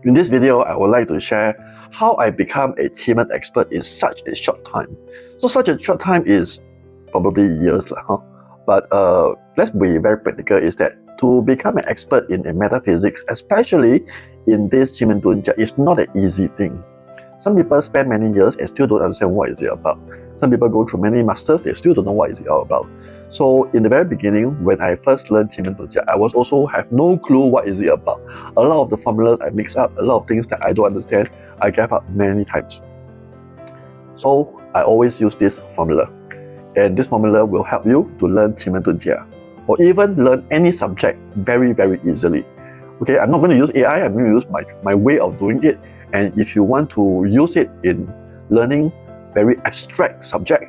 In this video, I would like to share how I become a Qi Men expert in such a short time. So such a short time is probably years, huh? But let's be very practical, is that to become an expert in metaphysics, especially in this Qi Men Dun Jia, is not an easy thing. Some people spend many years and still don't understand what is it about. Some people go through many masters, they still don't know what is it all about. So in the very beginning, when I first learned Qi Men Dun Jia, I was also have no clue what is it about. A lot of the formulas I mix up, a lot of things that I don't understand, I gave up many times. So I always use this formula. And this formula will help you to learn Qi Men Dun Jia, or even learn any subject very, very easily. Okay, I'm not going to use AI, I'm going to use my way of doing it. And if you want to use it in learning very abstract subject,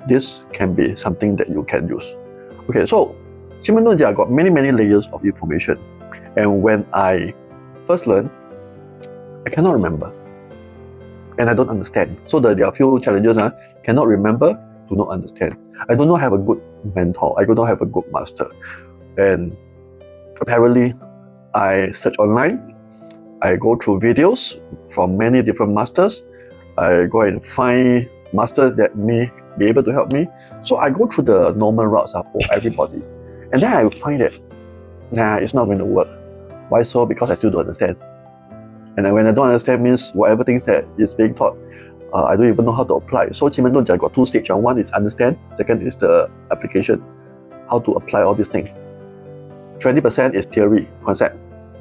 this can be something that you can use. Okay, so Qi Men Dun Jia got many layers of information. And when I first learned, I cannot remember. And I don't understand. So there are a few challenges. Cannot remember, do not understand. I do not have a good mentor. I do not have a good master. And apparently, I search online. I go through videos from many different masters. I go and find masters that may be able to help me. So I go through the normal routes for everybody. And then I find that, it's not going to work. Why so? Because I still don't understand. And when I don't understand means whatever things that is being taught, I don't even know how to apply. So Qi Men Dun Jia got two stages. One is understand, second is the application. How to apply all these things. 20% is theory, concept.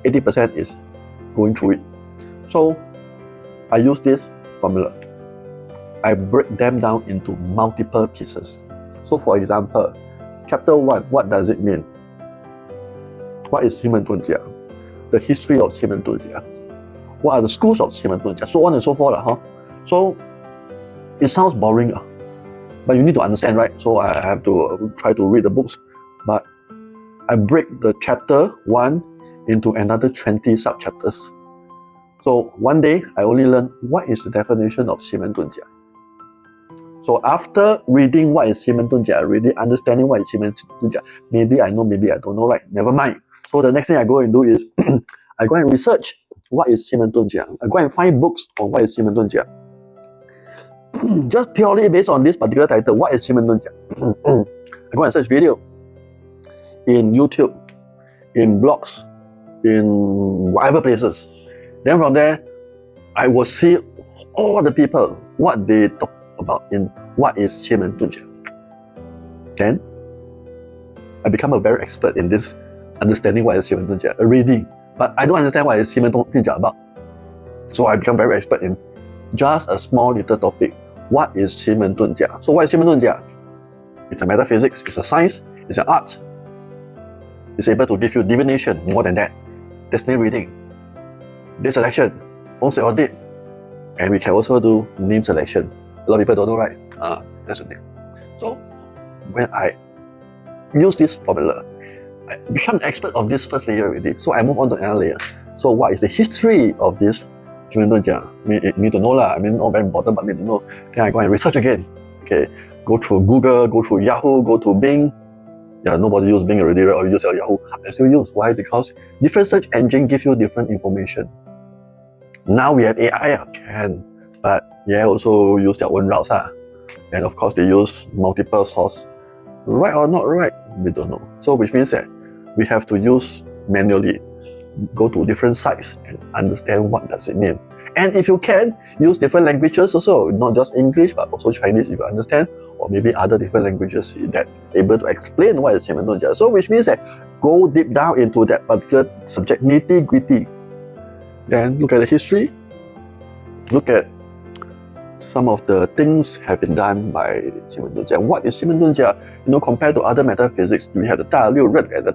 80% is going through it. So I use this formula. I break them down into multiple pieces. So for example, chapter 1, what does it mean? What is Qi Men Dun Jia? The history of Qi Men Dun Jia. What are the schools of Qi Men Dun Jia? So on and so forth. So it sounds boring, but you need to understand, right? So I have to try to read the books. But I break the chapter 1 into another 20 sub-chapters. So one day, I only learned what is the definition of Qi Men Dun Jia. So after reading what is Qi Men Dun Jia, really understanding what is Qi Men Dun Jia, maybe I know, maybe I don't know, right? Never mind. So the next thing I go and do is, I go and research what is Qi Men Dun Jia. I go and find books on what is Qi Men Dun Jia. Just purely based on this particular title, what is Qi Men Dun Jia? I go and search video in YouTube, in blogs, in whatever places. Then from there, I will see all the people, what they talk about in what is Qi Men Dun Jia. Then, I become a very expert in this, understanding what is Qi Men Dun Jia, reading. But I don't understand what is Qi Men Dun Jia about. So I become very expert in just a small little topic. What is Qi Men Dun Jia? So what is Qi Men Dun Jia? It's a metaphysics, it's a science, it's an art. It's able to give you divination, more than that. Destiny reading, date selection, home state audit, and we can also do name selection. A lot of people don't know, right? That's the thing. So when I use this formula, I become an expert of this first layer already. So I move on to another layer. So what is the history of this Qi Men Dun Jia? Need to know lah. Not very important, but need to know. Then I go and research again. Okay, go through Google, go through Yahoo, go to Bing. Yeah, nobody use Bing already, right? Or use Yahoo. I still use. Why? Because different search engine give you different information. Now we have AI, but also use their own routes. And of course, they use multiple sources. Right or not right? We don't know. So which means that we have to use manually, go to different sites and understand what does it mean. And if you can, use different languages also, not just English, but also Chinese if you understand, or maybe other different languages that is able to explain what is Qi Men Dun Jia. So which means that go deep down into that particular subject, nitty-gritty. Then look at the history, look at some of the things have been done by Qi Men Dun Jia. What is Qi Men Dun Jia? Compared to other metaphysics, we have the 大六壬 and the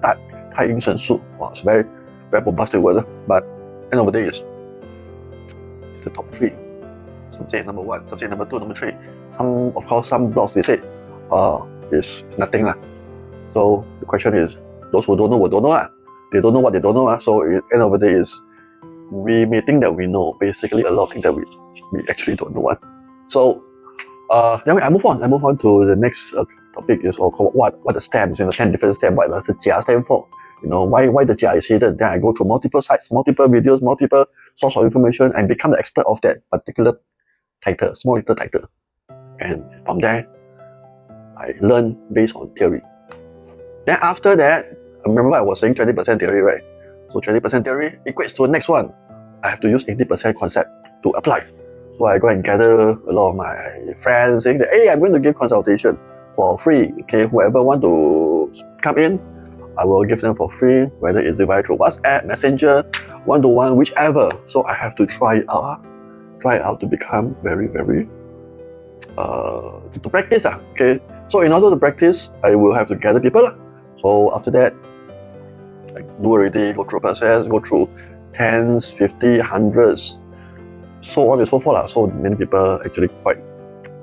太阴神术. Wow, it's very bombastic word, but end of the day it's the top 3. Some say it's number 1, some say number 2, number 3. Some blogs they say it's nothing lah. So the question is, those who don't know will don't know lah. They don't know what they don't know. So at the end of the day is, we may think that we know basically a lot of things that we actually don't know. So then I move on to the next topic is called what the stamps, 10 different stamps. What does the Jia stand for? why the Jia is hidden. Then I go through multiple sites, multiple videos, multiple source of information, and become the expert of that particular title, small little title. And from there, I learn based on theory. Then after that, remember I was saying 20% theory, right? So 20% theory equates to the next one. I have to use 80% concept to apply. So I go and gather a lot of my friends saying that, hey, I'm going to give consultation for free. Okay, whoever want to come in, I will give them for free, whether it's via through WhatsApp, Messenger, one-to-one, whichever. So I have to try it out to become very, very, to practice. Okay, so in order to practice, I will have to gather people. So after that, I do already go through process, go through tens, 50, hundreds, so on and so forth. So many people actually quite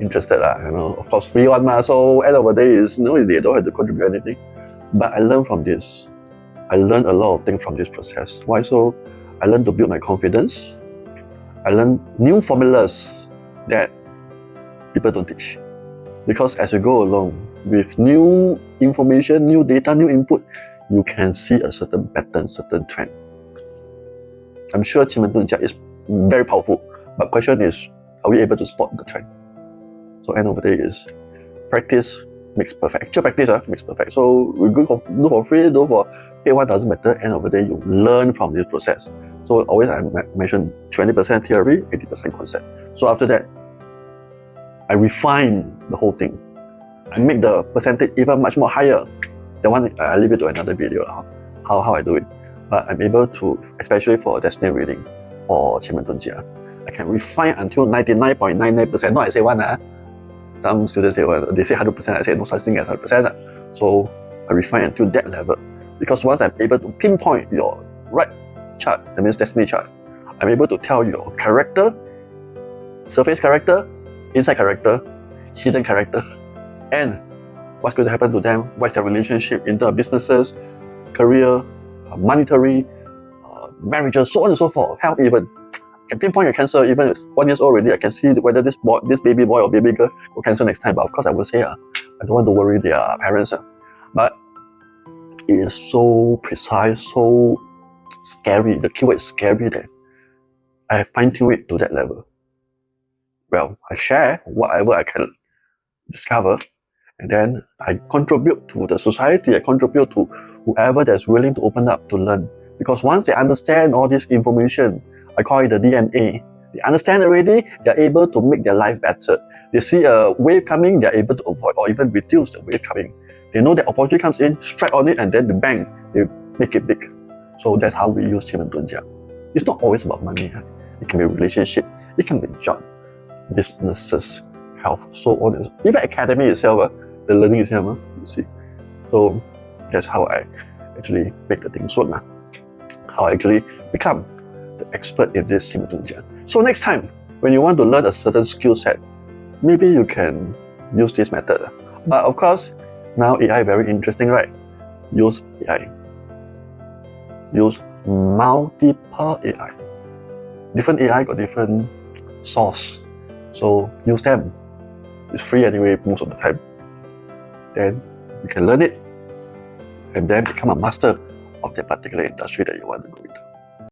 interested. Of course, free one, so end of the day is they don't have to contribute anything. But I learned from this. I learned a lot of things from this process. Why so? I learned to build my confidence. I learned new formulas that people don't teach. Because as you go along with new information, new data, new input, you can see a certain pattern, certain trend. I'm sure Qi Men Dun Jia is very powerful, but question is, are we able to spot the trend? So end of the day is practice makes perfect. Actual practice makes perfect. So we do for free, do for paid one, doesn't matter. End of the day, you learn from this process. So always I mention 20% theory, 80% concept. So after that, I refine the whole thing. I make the percentage even much more higher. That one, I leave it to another video, how I do it. But I'm able to, especially for destiny reading or Qi Men Dun Jia, I can refine until 99.99%. Not I say one. Some students say, well, they say 100%. I say no such thing as 100%. So I refine until that level. Because once I'm able to pinpoint your right chart, that means destiny chart, I'm able to tell your character, surface character, inside character, hidden character, and what's going to happen to them, what's their relationship in terms of businesses, career, monetary, marriages, so on and so forth, health even. I can pinpoint your cancer even at 1 year old already. I can see whether this baby boy or baby girl will cancer next time. But of course I will say, I don't want to worry their parents. But it is so precise, so scary. The keyword is scary that I have fine-tuned it to that level. Well, I share whatever I can discover, and then I contribute to the society. I contribute to whoever that's willing to open up to learn. Because once they understand all this information, I call it the DNA. They understand already, they're able to make their life better. They see a wave coming, they're able to avoid or even reduce the wave coming. They know that opportunity comes in, strike on it, and then the bang, they make it big. So that's how we use Qi Men Dun Jia. It's not always about money. It can be relationship, it can be job, businesses, health, so on. Even academy itself, the learning itself, you see. So that's how I actually make the things work. How I actually become the expert in this Qi Men Dun Jia. So next time, when you want to learn a certain skill set, maybe you can use this method. But of course, now AI very interesting, right? Use AI. Use multiple AI. Different AI got different source. So use them. It's free anyway most of the time. Then you can learn it and then become a master of that particular industry that you want to go into.